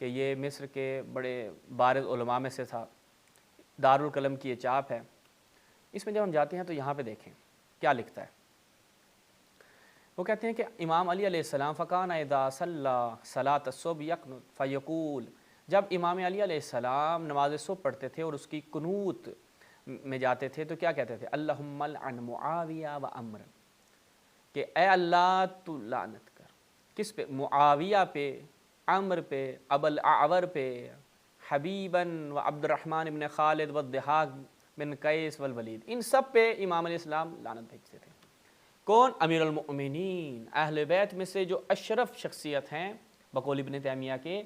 کہ یہ مصر کے بڑے بارز علماء میں سے تھا، دارالقلم کی یہ چاپ ہے۔ اس میں جب ہم جاتے ہیں تو یہاں پہ دیکھیں کیا لکھتا ہے۔ وہ کہتے ہیں کہ امام علی علیہ السلام فکان اذا صلی صلاۃ الصبح یقنت فیقول، جب امام علی علیہ السلام نماز صبح پڑھتے تھے اور اس کی قنوت میں جاتے تھے تو کیا کہتے تھے؟ اللہم لعن معاویہ و عمر، کہ اے اللہ تو لعنت کر کس پہ؟ معاویہ پہ، عمر پہ، ابو الاعور پہ، حبیباً و عبد الرحمن ابن خالد و الضحاک بن قیس والولید، ان سب پہ امام علیہ السلام لعنت بھیجتے تھے۔ کون؟ امیر المؤمنین، اہل بیت میں سے جو اشرف شخصیت ہیں بقول ابن تیمیہ کے،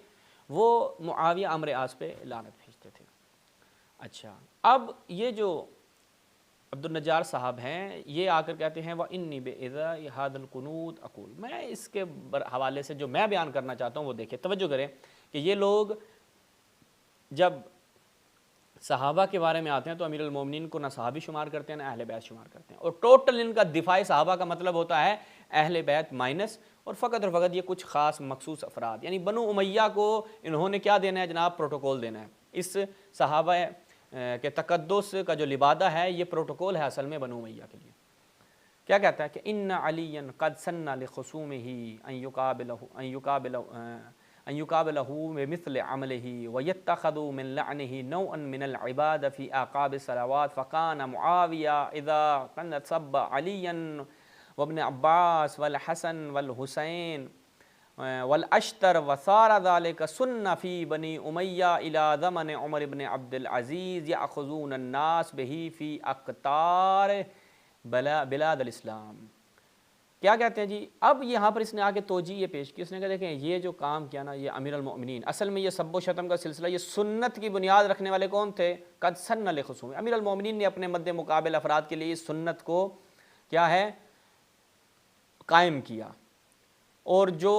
وہ معاویہ عمر عاص پہ لعنت بھیجتے تھے۔ اچھا، اب یہ جو عبد النجار صاحب ہیں یہ آ کر کہتے ہیں وَإِنِّي بِإِذَا هَذَا الْقُنُوتِ أَقُولُ، میں اس کے حوالے سے جو میں بیان کرنا چاہتا ہوں وہ دیکھیں، توجہ کریں کہ یہ لوگ جب صحابہ کے بارے میں آتے ہیں تو امیر المومنین کو نہ صحابی شمار کرتے ہیں نہ اہل بیت شمار کرتے ہیں، اور ٹوٹل ان کا دفاع صحابہ کا مطلب ہوتا ہے اہل بیت مائنس، اور فقط یہ کچھ خاص مخصوص افراد، یعنی بنو امیہ کو انہوں نے کیا دینا ہے جناب؟ پروٹوکول دینا ہے۔ اس صحابہ کہ تقدس کا جو لبادہ ہے یہ پروٹوکول ہے اصل میں بنو امیہ کے لیے۔ کیا کہتا ہے کہ ان علی قد سن لخصومه ان يقابله بمثل عمله ويتخذوا من لعنه نوعا من العبادة في اعقاب الصلوات، فكان معاوية اذا كان سب عليا وابن عباس والحسن والحسين والاشتر وصار ذلك سنة في بني أمية الى زمن عمر بن عبد العزيز يأخذون الناس به في اقطار بلاد الاسلام۔ کیا کہتے ہیں جی؟ اب یہاں پر اس نے آگے توجیہ یہ پیش کی، اس نے کہا دیکھیں یہ جو کام کیا نا یہ امیر المؤمنین، اصل میں یہ سب و شتم کا سلسلہ یہ سنت کی بنیاد رکھنے والے کون تھے؟ قد سن لخصوم، امیر المؤمنین نے اپنے مد مقابل افراد کے لیے اس سنت کو کیا ہے؟ قائم کیا، اور جو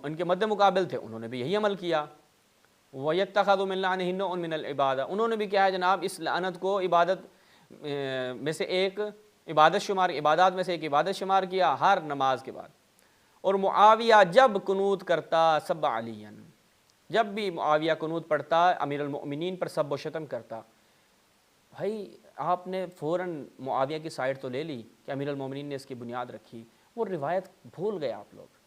ان کے مد مقابل تھے انہوں نے بھی یہی عمل کیا۔ وَيَتَّخَذُ مِن لَعْنِهِ نَوْعٌ مِّنَ الْعِبَادَةِ، انہوں نے بھی کیا ہے جناب اس لعنت کو عبادت میں سے ایک عبادات میں سے ایک عبادت شمار کیا ہر نماز کے بعد۔ اور معاویہ جب قنوت کرتا سب علیاً، جب بھی معاویہ قنوت پڑھتا امیر المؤمنین پر سب و شتم کرتا۔ بھائی آپ نے فوراً معاویہ کی سائڈ تو لے لی کہ امیر المؤمنین نے اس کی بنیاد رکھی، وہ روایت بھول گئے آپ لوگ۔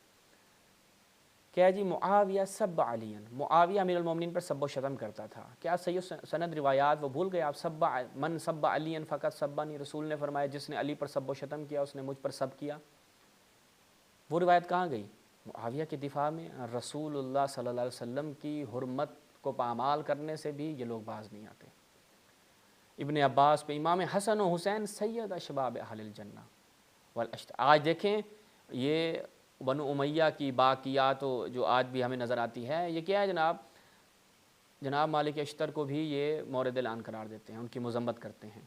کیا جی؟ معاویہ سب علیاً، معاویہ امیر المؤمنین پر سب و شتم کرتا تھا۔ کیا صحیح سند روایات وہ بھول گئے آپ؟ سب من سب علیاً فقط سبنی، رسول نے فرمایا جس نے علی پر سب و شتم کیا اس نے مجھ پر سب کیا۔ وہ روایت کہاں گئی؟ معاویہ کے دفاع میں رسول اللہ صلی اللہ علیہ وسلم کی حرمت کو پامال کرنے سے بھی یہ لوگ باز نہیں آتے۔ ابن عباس پہ، امام حسن و حسین سید اشباب اہل الجنہ والاشتر۔ آج دیکھیں یہ بنو امیہ کی باقیات جو آج بھی ہمیں نظر آتی ہے، یہ کیا ہے جناب مالک اشتر کو بھی یہ مورد لعن قرار دیتے ہیں، ان کی مذمت کرتے ہیں۔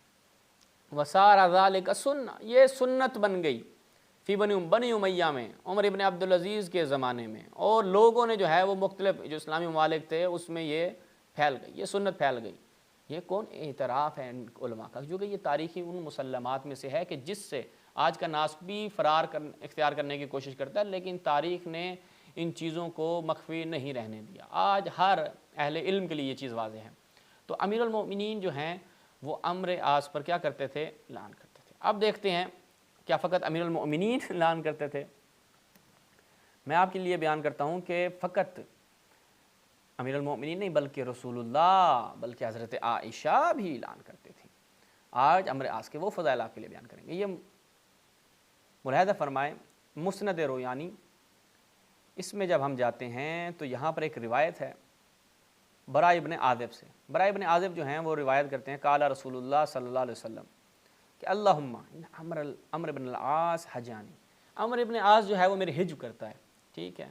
وَصَارَ ذَلِكَ سُنَّةً، یہ سنت بن گئی فی بنی امیہ میں، عمر ابن عبدالعزیز کے زمانے میں، اور لوگوں نے جو ہے وہ مختلف جو اسلامی ممالک تھے اس میں یہ پھیل گئی، یہ سنت پھیل گئی۔ یہ کون اعتراف ہے علماء کا، جو کہ یہ تاریخی ان مسلمات میں سے ہے کہ جس سے آج کا ناس بھی اختیار کرنے کی کوشش کرتا ہے، لیکن تاریخ نے ان چیزوں کو مخفی نہیں رہنے دیا۔ آج ہر اہل علم کے لیے یہ چیز واضح ہے۔ تو امیر المؤمنین جو ہیں وہ عمر عاص پر کیا کرتے تھے؟ لعن کرتے تھے۔ اب دیکھتے ہیں کیا فقط امیر المؤمنین لعن کرتے تھے؟ میں آپ کے لیے بیان کرتا ہوں کہ فقط امیر المؤمنین نہیں بلکہ رسول اللہ، بلکہ حضرت عائشہ بھی لعن کرتے تھے۔ آج عمر عاص کے وہ فضائل آپ کے لیے بیان کریں گے۔ یہ ملاحظہ فرمائیں مسند رویانی، اس میں جب ہم جاتے ہیں تو یہاں پر ایک روایت ہے براء ابن عازب سے۔ براء ابن عازب جو ہیں وہ روایت کرتے ہیں قال رسول اللہ صلی اللہ علیہ وسلم کہ اللہم عمر بن العاص حجانی، عمر ابن عاص جو ہے وہ میرے حج کرتا ہے، ٹھیک ہے۔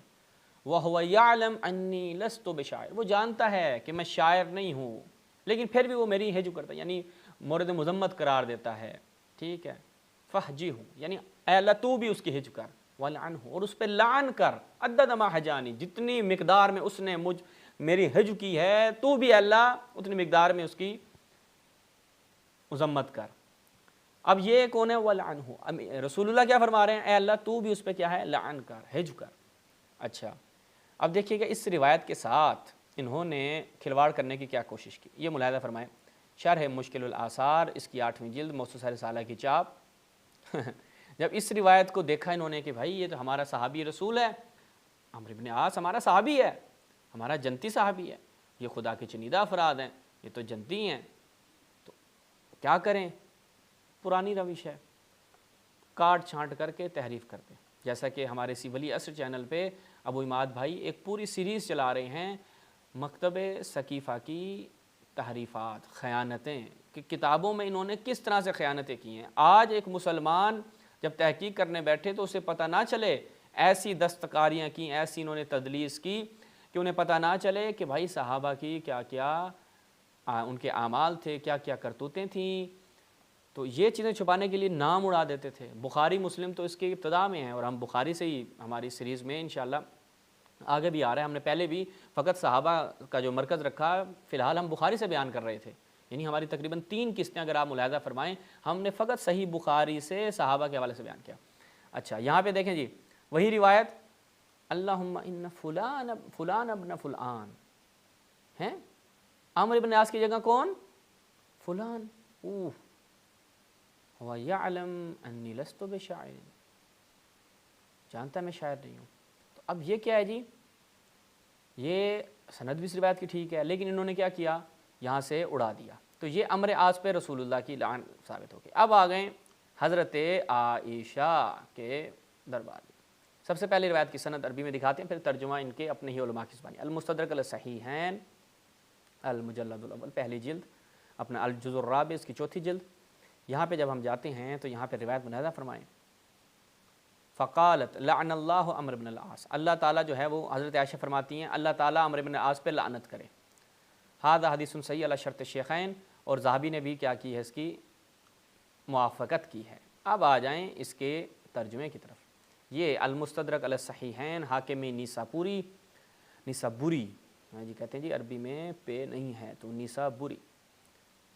وَهُوَ يَعْلَمْ أَنِّي لَسْتُ بِشَاعِرٍ، وہ جانتا ہے کہ میں شاعر نہیں ہوں، لیکن پھر بھی وہ میری حج کرتا ہے، یعنی مورد مذمت قرار دیتا ہے، ٹھیک ہے۔ فَحْجِهُ، یعنی اے اللہ تو بھی اس کی حج کر، وَلْعَنْهُ، اور اس پہ لعن کر، عدد ما حجانی، جتنی مقدار میں اس نے میری حج کی ہے تو بھی اللہ اتنی مقدار میں اس کی مذمت کر۔ اب یہ کون ہے؟ وَلْعَنْهُ، رسول اللہ کیا فرما رہے ہیں؟ اے اللہ تو بھی اس پہ کیا ہے؟ لعن کر، حج کر۔ اچھا، اب دیکھیے گا اس روایت کے ساتھ انہوں نے کھلواڑ کرنے کی کیا کوشش کی، یہ ملاحظہ فرمائیں۔ شرح مشکل الآثار، اس کی 8ویں جلد، مؤسسہ رسالہ کی چاپ۔ جب اس روایت کو دیکھا انہوں نے کہ بھائی یہ تو ہمارا صحابی رسول ہے، عمرو بن عاص ہمارا صحابی ہے، ہمارا جنتی صحابی ہے، یہ خدا کے چنیدہ افراد ہیں، یہ تو جنتی ہیں، تو کیا کریں؟ پرانی روش ہے، کاٹ چھانٹ کر کے تحریف کرتے ہیں۔ جیسا کہ ہمارے سی ولی عصر چینل پہ ابو عماد بھائی ایک پوری سیریز چلا رہے ہیں مکتب ثقیفہ کی تحریفات، خیانتیں، کہ کتابوں میں انہوں نے کس طرح سے خیانتیں کی ہیں۔ آج ایک مسلمان جب تحقیق کرنے بیٹھے تو اسے پتہ نہ چلے، ایسی دستکاریاں کی، ایسی انہوں نے تدلیس کی کہ انہیں پتہ نہ چلے کہ بھائی صحابہ کی کیا کیا ان کے اعمال تھے، کیا کیا کرتوتیں تھیں۔ تو یہ چیزیں چھپانے کے لیے نام اڑا دیتے تھے۔ بخاری مسلم تو اس کی ابتدا میں ہیں، اور ہم بخاری سے ہی ہماری سیریز میں انشاءاللہ آگے بھی آ رہا ہے۔ ہم نے پہلے بھی فقط صحابہ کا جو مرکز رکھا، فی الحال ہم بخاری سے بیان کر رہے تھے، یعنی ہماری تقریباً 3 قسطیں اگر آپ ملاحظہ فرمائیں، ہم نے فقط صحیح بخاری سے صحابہ کے حوالے سے بیان کیا۔ اچھا یہاں پہ دیکھیں جی وہی روایت، اللہم ان فلان ابن فلان ہیں، عمرو بن عاص کی جگہ کون؟ فلان، وَيَعْلَمْ أَنِّي لَسْتُ بِشَاعِرٍ، جانتا میں شاعر نہیں ہوں۔ تو اب یہ کیا ہے جی؟ یہ سند بھی اس روایت کی ٹھیک ہے، لیکن انہوں نے کیا کیا؟ یہاں سے اڑا دیا۔ تو یہ عمرو عاص پہ رسول اللہ کی لعن ثابت ہو گئی۔ اب آ گئے حضرت عائشہ کے دربار میں۔ سب سے پہلے روایت کی سند عربی میں دکھاتے ہیں، پھر ترجمہ ان کے اپنے ہی علماء کی زبانی۔ المستدرک علی الصحیحین، المجلد الاول، پہلی جلد، اپنا الجزء الرابع، اس کی 4تھی جلد۔ یہاں پہ جب ہم جاتے ہیں تو یہاں پہ روایت ملاحظہ فرمائیں، فقالت لعن اللہ عمرو بن العاص، اللہ تعالیٰ جو ہے وہ حضرت عائشہ فرماتی ہیں اللہ تعالیٰ عمرو بن العاص پہ لعنت کرے۔ ھذا حدیث صحیح علی شرط الشیخین، اور ذہبی نے بھی کیا کی ہے؟ اس کی موافقت کی ہے۔ اب آ جائیں اس کے ترجمے کی طرف۔ یہ المستدرک علی الصحیحین، حاکم نیسابوری، نیسابوری جی کہتے ہیں جی، عربی میں پہ نہیں ہے تو نیسابوری۔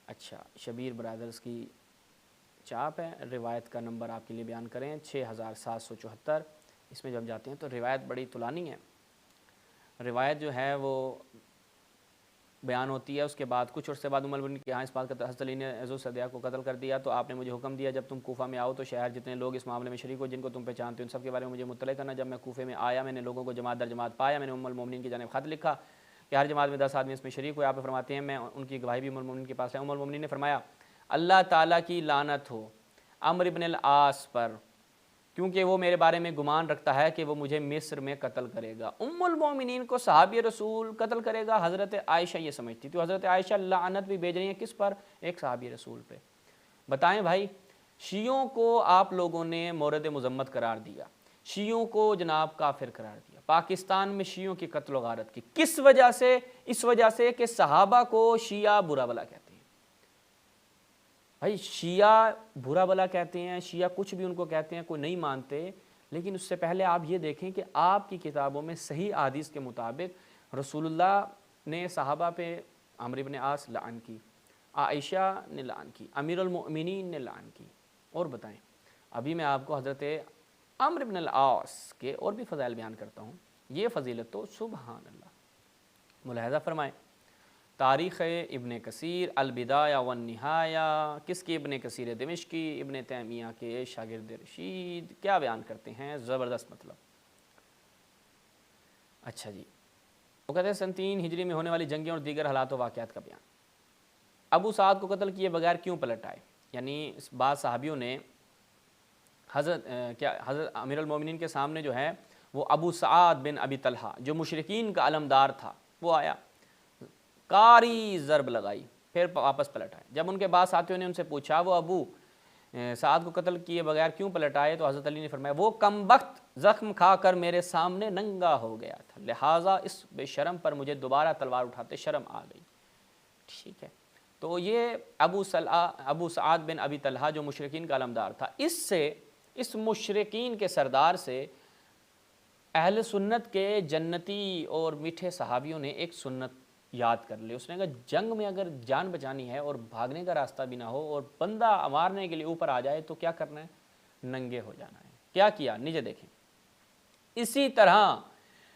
اچھا شبیر برادرز کی چاپ ہے، روایت کا نمبر آپ کے لیے بیان کریں 6774۔ اس میں جب جاتے ہیں تو روایت بڑی طولانی ہے، روایت جو ہے وہ بیان ہوتی ہے۔ اس کے بعد کچھ عرصے بعد المؤمنین کے یہاں اس بات کا حضرت علی نے عزو صدیہ کو قتل کر دیا، تو آپ نے مجھے حکم دیا جب تم کوفہ میں آؤ تو شہر جتنے لوگ اس معاملے میں شریک ہو جن کو تم پہچانتے ہو ان سب کے بارے میں مجھے مطلع کرنا۔ جب میں کوفے میں آیا میں نے لوگوں کو جماعت در جماعت پایا، میں نے المؤمنین کی جانب خط لکھا کہ ہر جماعت میں 10 آدمی اس میں شریک ہوئے۔ آپ فرماتے ہیں میں ان کی گواہی بھی المؤمنین کے پاس ہے۔ المؤمنین نے فرمایا اللہ تعالیٰ کی لعنت ہو عمرو بن العاص پر، کیونکہ وہ میرے بارے میں گمان رکھتا ہے کہ وہ مجھے مصر میں قتل کرے گا۔ ام المومنین کو صحابی رسول قتل کرے گا، حضرت عائشہ یہ سمجھتی، تو حضرت عائشہ لعنت بھی بھیج رہی ہیں کس پر؟ ایک صحابی رسول پہ۔ بتائیں بھائی، شیعوں کو آپ لوگوں نے مورد مذمت قرار دیا، شیعوں کو جناب کافر قرار دیا، پاکستان میں شیعوں کی قتل و غارت کی، کس وجہ سے؟ اس وجہ سے کہ صحابہ کو شیعہ برا بلا کہتے ہیں۔ بھائی شیعہ برا بلا کہتے ہیں، شیعہ کچھ بھی ان کو کہتے ہیں، کوئی نہیں مانتے، لیکن اس سے پہلے آپ یہ دیکھیں کہ آپ کی کتابوں میں صحیح احادیث کے مطابق رسول اللہ نے صحابہ پہ عمرو بن عاص لعن کی، عائشہ نے لعن کی، امیر المؤمنین نے لعن کی۔ اور بتائیں، ابھی میں آپ کو حضرت عمرو بن العاص کے اور بھی فضائل بیان کرتا ہوں، یہ فضیلت تو سبحان اللہ۔ ملاحظہ فرمائیں، تاریخ ابن کثیر، البدایہ والنہایہ، کس کی؟ ابن کثیر دمشقی، ابن تیمیہ کے شاگرد رشید، کیا بیان کرتے ہیں؟ زبردست مطلب۔ اچھا جی، وہ کہتے ہیں سن 3 ہجری میں ہونے والی جنگیں اور دیگر حالات و واقعات کا بیان۔ ابو سعد کو قتل کیے بغیر کیوں پلٹ آئے؟ یعنی اس بعض صحابیوں نے حضرت امیر المومنین کے سامنے جو ہے وہ ابو سعد بن ابی طلحہ جو مشرکین کا علمدار تھا وہ آیا، کاری ضرب لگائی، پھر واپس پلٹ آئے۔ جب ان کے بعد ساتھیوں نے ان سے پوچھا وہ ابو سعد کو قتل کیے بغیر کیوں پلٹ آئے، تو حضرت علی نے فرمایا وہ کمبخت زخم کھا کر میرے سامنے ننگا ہو گیا تھا، لہٰذا اس بے شرم پر مجھے دوبارہ تلوار اٹھاتے شرم آ گئی۔ ٹھیک ہے، تو یہ ابو سعد بن ابی طلحہ جو مشرکین کا علمدار تھا، اس مشرکین کے سردار سے اہل سنت کے جنتی اور میٹھے صحابیوں نے ایک سنت یاد کر لی۔ اس نے کہا جنگ میں اگر جان بچانی ہے اور بھاگنے کا راستہ بھی نہ ہو اور بندہ مارنے کے لیے اوپر آ جائے تو کیا کرنا ہے؟ ننگے ہو جانا ہے۔ کیا کیا؟ نیچے دیکھیں، اسی طرح